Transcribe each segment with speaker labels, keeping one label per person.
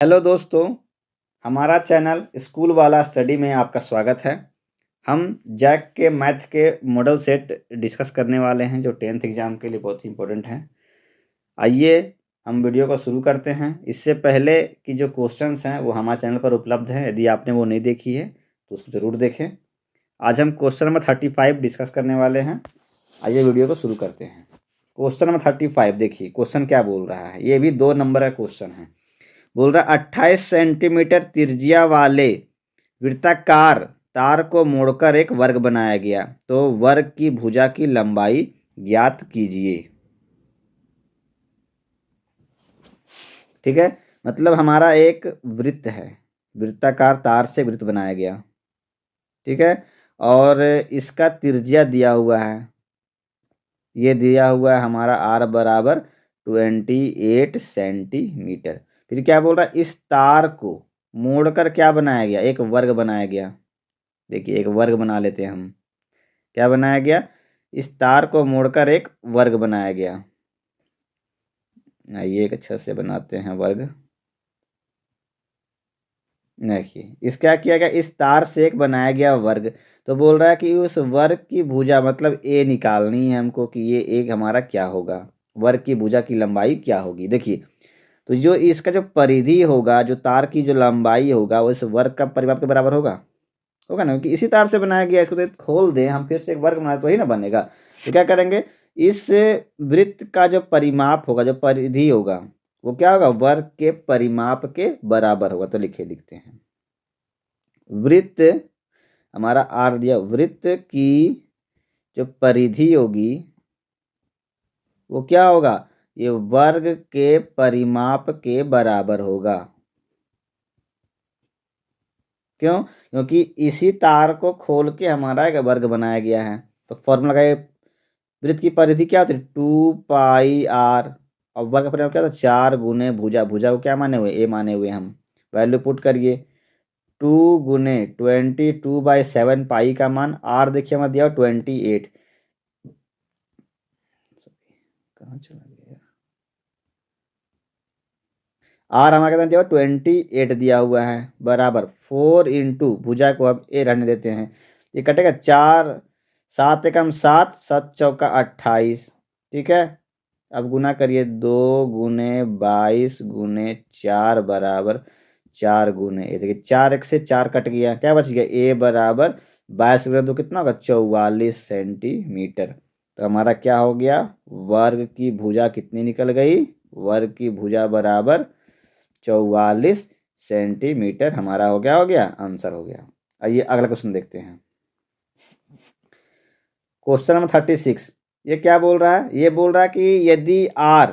Speaker 1: Hello दोस्तों, हमारा channel school वाला स्टडी में आपका स्वागत है। हम जैक के मैथ के मॉडल सेट डिस्कस करने वाले हैं जो 10th एग्ज़ाम के लिए बहुत ही इम्पोर्टेंट हैं। आइए हम वीडियो को शुरू करते हैं। इससे पहले की जो क्वेश्चंस हैं वो हमारे चैनल पर उपलब्ध हैं। यदि आपने वो नहीं देखी है तो उसको ज़रूर देखें। आज हम क्वेश्चन नंबर 35 डिस्कस करने वाले हैं। आइए वीडियो को शुरू करते हैं। क्वेश्चन नंबर 35 देखिए क्वेश्चन क्या बोल रहा है। ये भी 2 नंबर का क्वेश्चन है। बोल रहा 28 सेंटीमीटर त्रिज्या वाले वृत्ताकार तार को मोड़कर एक वर्ग बनाया गया, तो वर्ग की भुजा की लंबाई ज्ञात कीजिए। ठीक है, मतलब हमारा एक वृत्त है, वृत्ताकार तार से वृत्त बनाया गया। ठीक है, और इसका त्रिज्या दिया हुआ है, ये दिया हुआ है हमारा r बराबर 28 सेंटीमीटर। फिर क्या बोल रहा है, इस तार को मोड़कर क्या बनाया गया, एक वर्ग बनाया गया। देखिए एक वर्ग बना लेते हैं हम। क्या बनाया गया, इस तार को मोड़कर एक वर्ग बनाया गया। आइए एक अच्छा से बनाते हैं वर्ग। देखिए इस क्या किया गया, इस तार से एक बनाया गया वर्ग। तो बोल रहा है कि उस वर्ग की भुजा मतलब ए निकालनी है हमको कि ये एक हमारा क्या होगा, वर्ग की भुजा की लंबाई क्या होगी। देखिए तो जो इसका जो परिधि होगा, जो तार की जो लंबाई होगा वो इस वर्ग का परिमाप के बराबर होगा। होगा ना, क्योंकि इसी तार से बनाया गया। इसको तो खोल दें हम, फिर से एक वर्ग बनाए तो ही ना बनेगा। तो क्या करेंगे, इस वृत्त का जो परिमाप होगा, जो परिधि होगा, वो क्या होगा, वर्ग के परिमाप के बराबर होगा। तो लिखते हैं वृत्त, हमारा आर दिया, वृत्त की जो परिधि होगी वो क्या होगा, ये वर्ग के परिमाप के बराबर होगा। क्यों, क्योंकि इसी तार को खोल के हमारा एक वर्ग बनाया गया है। तो फॉर्मूला लगाइए, वृत्त की परिधि क्या होती है, 2πr, और वर्ग का परिमाप क्या होता है, 4 गुने भुजा। भुजा को क्या माने हुए, ए माने हुए हम। वैल्यू पुट करिए, 2 गुने 22/7 पाई का मान, आर देखिए हमारा दिया 28। कहाँ चला गया, आर हमारे कितना दिया हुआ, 28 दिया हुआ है, बराबर 4 इंटू, भुजा को अब ए रहने देते हैं, ये कटेगा 4, 7 एकम 7, 7 चौका 28। ठीक है, अब गुना करिए, 2 गुने 22 गुने 4 बराबर 4 गुने, ये देखिए 4 एक से 4 कट गया, क्या बच गया, ए बराबर 22 गुना 2 कितना होगा, 44 सेंटीमीटर। तो हमारा क्या हो गया, वर्ग की भुजा कितनी निकल गई, वर्ग की भुजा बराबर 44 सेंटीमीटर हमारा हो गया आंसर हो गया। आइए अगला क्वेश्चन देखते हैं। क्वेश्चन नंबर 36, ये क्या बोल रहा है, ये बोल रहा है कि यदि r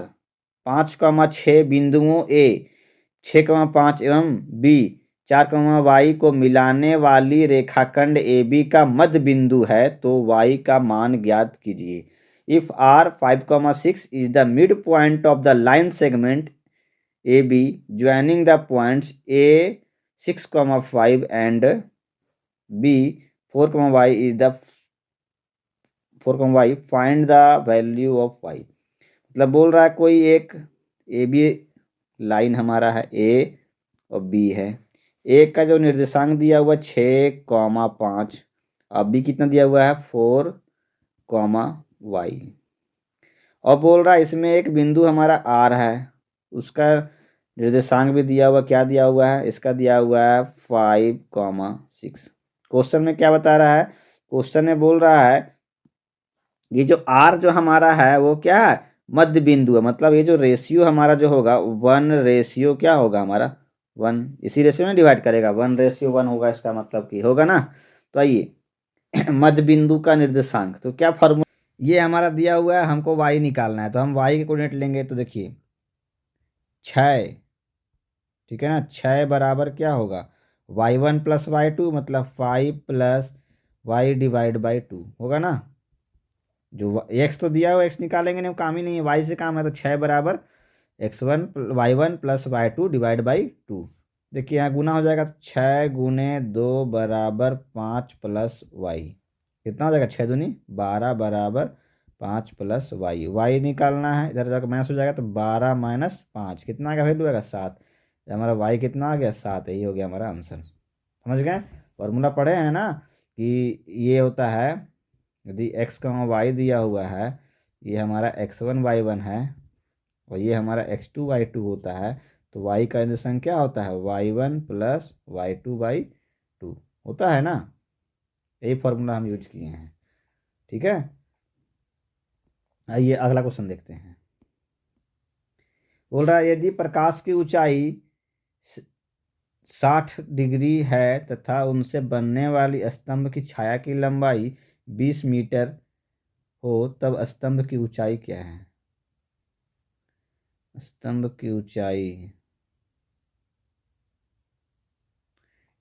Speaker 1: 5,6 बिंदुओं a 6,5 एवं b 4,y को मिलाने वाली रेखाखंड AB का मध्य बिंदु है, तो y का मान ज्ञात कीजिए। If r 5,6 is the midpoint of the line segment AB joining the points A 6,5 and B 4,y is the 4,y, find the value of y। मतलब बोल रहा है कोई एक ए बी लाइन हमारा है, ए और बी है। ए का जो निर्देशांक दिया हुआ 6,5, और बी कितना दिया हुआ है 4,y, और बोल रहा है इसमें एक बिंदु हमारा आर है, उसका निर्देशांक भी दिया हुआ, क्या दिया हुआ है, इसका दिया हुआ है 5,6। क्वेश्चन में क्या बता रहा है, क्वेश्चन में बोल रहा है ये जो आर जो हमारा है वो क्या है, मध्य बिंदु है। मतलब ये जो रेशियो हमारा जो होगा 1 रेशियो क्या होगा हमारा 1, इसी रेशियो में डिवाइड करेगा, 1:1 होगा, इसका मतलब कि होगा ना। तो आइए मध्य बिंदु का निर्देशांक, तो क्या फॉर्मूला, ये हमारा दिया हुआ है, हमको y निकालना है, तो हम y के कोऑर्डिनेट लेंगे। तो देखिए 6, ठीक है ना, 6 बराबर क्या होगा, y1 + y2, मतलब 5 + y डिवाइड बाई 2 होगा ना। जो एक्स तो दिया हुआ, एक्स निकालेंगे नहीं, काम ही नहीं है, वाई से काम है। तो 6 बराबर y1 + y2 डिवाइड बाई 2। देखिए यहाँ गुना हो जाएगा, तो 6 गुने 2 बराबर 5 + y, कितना हो जाएगा, 6 दूनी 12 बराबर 5 + y। y निकालना है, इधर जाकर माइनस हो जाएगा, तो 12 - 5 कितना का वैल्यू आएगा 7। हमारा वाई कितना आ गया 7, यही हो गया हमारा आंसर। समझ गए? फॉर्मूला पढ़े हैं ना कि ये होता है यदि एक्स का वाई दिया हुआ है, ये हमारा x1 y1 है और ये हमारा x2 y2 होता है, तो y का इंटीग्रेशन क्या होता है y1 प्लस y2 होता है ना। यही फॉर्मूला हम यूज किए हैं। ठीक है, आइए अगला क्वेश्चन देखते हैं। बोल रहा है यदि प्रकाश की ऊंचाई 60 डिग्री है तथा उनसे बनने वाली स्तंभ की छाया की लंबाई 20 मीटर हो, तब स्तंभ की ऊंचाई क्या है? स्तंभ की ऊंचाई,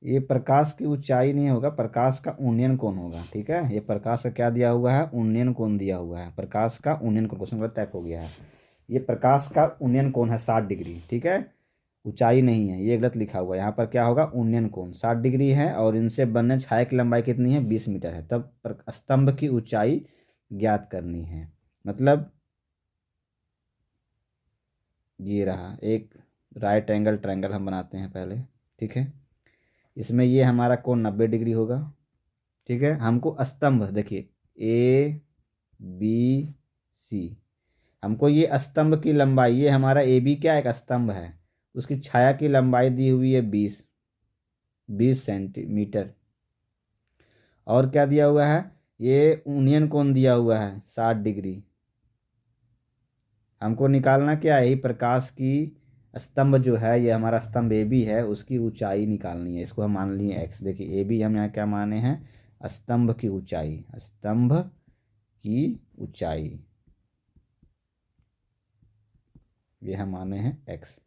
Speaker 1: ये प्रकाश की ऊंचाई नहीं होगा, प्रकाश का उन्नयन कोण होगा। ठीक है, ये प्रकाश का क्या दिया हुआ है, उन्नयन कोण दिया हुआ है। प्रकाश का उन्नयन कोण, क्वेश्चन टाइप हो गया है। ये प्रकाश का उन्नयन कोण है 60 डिग्री। ठीक है, ऊंचाई नहीं है, ये गलत लिखा हुआ है। यहाँ पर क्या होगा, उन्नयन कोण 60 डिग्री है और इनसे बनने छाया की लंबाई कितनी है 20 मीटर है, तब स्तंभ की ऊंचाई ज्ञात करनी है। मतलब ये रहा एक राइट एंगल ट्रायंगल हम बनाते हैं पहले। ठीक है, इसमें ये हमारा कोण 90 डिग्री होगा। ठीक है, हमको स्तंभ देखिए ए बी सी, हमको ये स्तंभ की लंबाई, ये हमारा ए बी क्या एक स्तंभ है, उसकी छाया की लंबाई दी हुई है 20 सेंटीमीटर। और क्या दिया हुआ है, ये उन्नयन कोण दिया हुआ है 60 डिग्री। हमको निकालना क्या है, यही प्रकाश की स्तंभ जो है, ये हमारा स्तंभ ए बी है, उसकी ऊंचाई निकालनी है। इसको हम मान लिए एक्स। देखिए ए बी हम यहाँ क्या माने हैं, स्तंभ की ऊंचाई, स्तंभ की ऊंचाई ये हम माने हैं एक्स।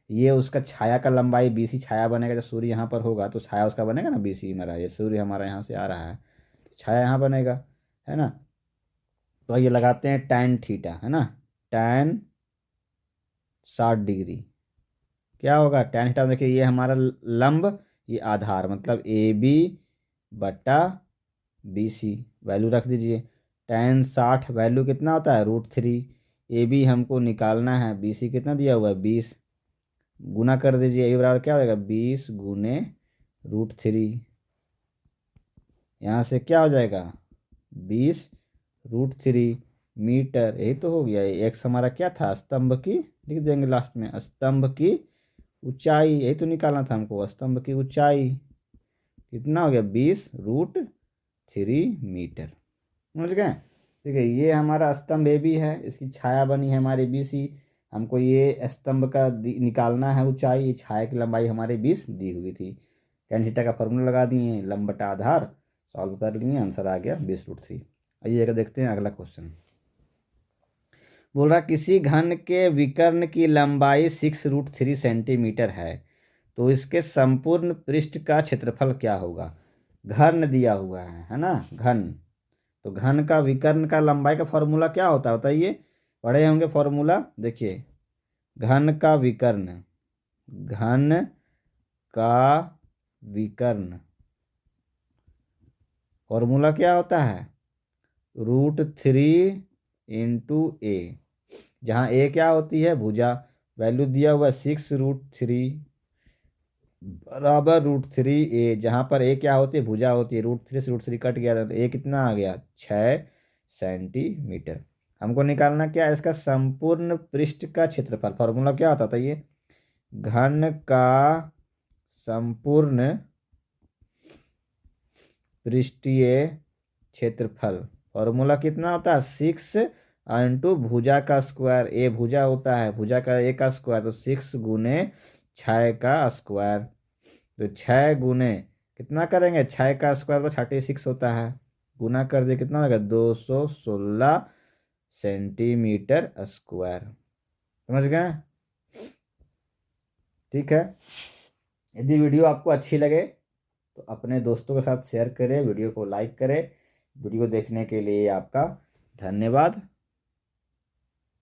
Speaker 1: ये उसका छाया का लंबाई 20 ही छाया बनेगा। जब सूर्य यहाँ पर होगा तो छाया उसका बनेगा ना 20 ही मेरा, ये सूर्य हमारा यहाँ से आ रहा है, छाया यहाँ बनेगा, है ना। तो ये लगाते हैं tan थीटा, है ना, tan 60 डिग्री क्या होगा, tan थीटा देखिए ये हमारा लंब, ये आधार, मतलब ए बी बटा बी सी, वैल्यू रख दीजिए। tan 60 वैल्यू कितना होता है √3। ए बी हमको निकालना है, बी सी कितना दिया हुआ है 20, गुना कर दीजिए, ये बराबर क्या होगा 20 गुने √3। यहाँ से क्या हो जाएगा 20 √3 मीटर, यही तो हो गया। एक्स हमारा क्या था, स्तंभ की, लिख देंगे लास्ट में, स्तंभ की ऊंचाई, यही तो निकालना था हमको, स्तंभ की ऊंचाई कितना हो गया 20 √3 मीटर। समझ गए? ठीक है, ये हमारा स्तंभ ए बी है, इसकी छाया बनी है हमारी 20। हमको ये स्तंभ का निकालना है ऊंचाई, ये छाया की लंबाई हमारे 20 दी हुई थी। tan थीटा का फॉर्मूला लगा दिए, लंब बटा आधार, सॉल्व कर लिए, आंसर आ गया 20 √3। आइए अगर देखते हैं अगला क्वेश्चन। बोल रहा किसी घन के विकर्ण की लंबाई 6 √3 सेंटीमीटर है, तो इसके संपूर्ण पृष्ठ का क्षेत्रफल क्या होगा? घन दिया हुआ है ना, घन, तो घन का विकर्ण का लंबाई का फॉर्मूला क्या होता है बताइए, पढ़े होंगे फॉर्मूला। देखिए घन का विकर्ण, घन का विकर्ण फॉर्मूला क्या होता है √3 × a, जहाँ a क्या होती है भुजा, वैल्यू दिया हुआ 6 √3 बराबर √3a, जहाँ पर a क्या होती है भुजा होती है, √3 से √3 कट गया था, तो a कितना आ गया 6 सेंटीमीटर। हमको निकालना क्या है, इसका संपूर्ण पृष्ठ का क्षेत्रफल, फॉर्मूला क्या होता था ये, घन का संपूर्ण पृष्ठीय क्षेत्रफल, फॉर्मूला कितना होता है 6 × भुजा का स्क्वायर, ए भुजा होता है, भुजा का ए का स्क्वायर, तो 6 गुने 6 का स्क्वायर, तो 6 गुने कितना करेंगे 6 का स्क्वायर तो 36 होता है, गुना कर दे कितना होगा 216 सेंटीमीटर स्क्वायर। समझ गए? ठीक है, यदि वीडियो आपको अच्छी लगे तो अपने दोस्तों के साथ शेयर करें, वीडियो को लाइक करें। वीडियो देखने के लिए आपका धन्यवाद।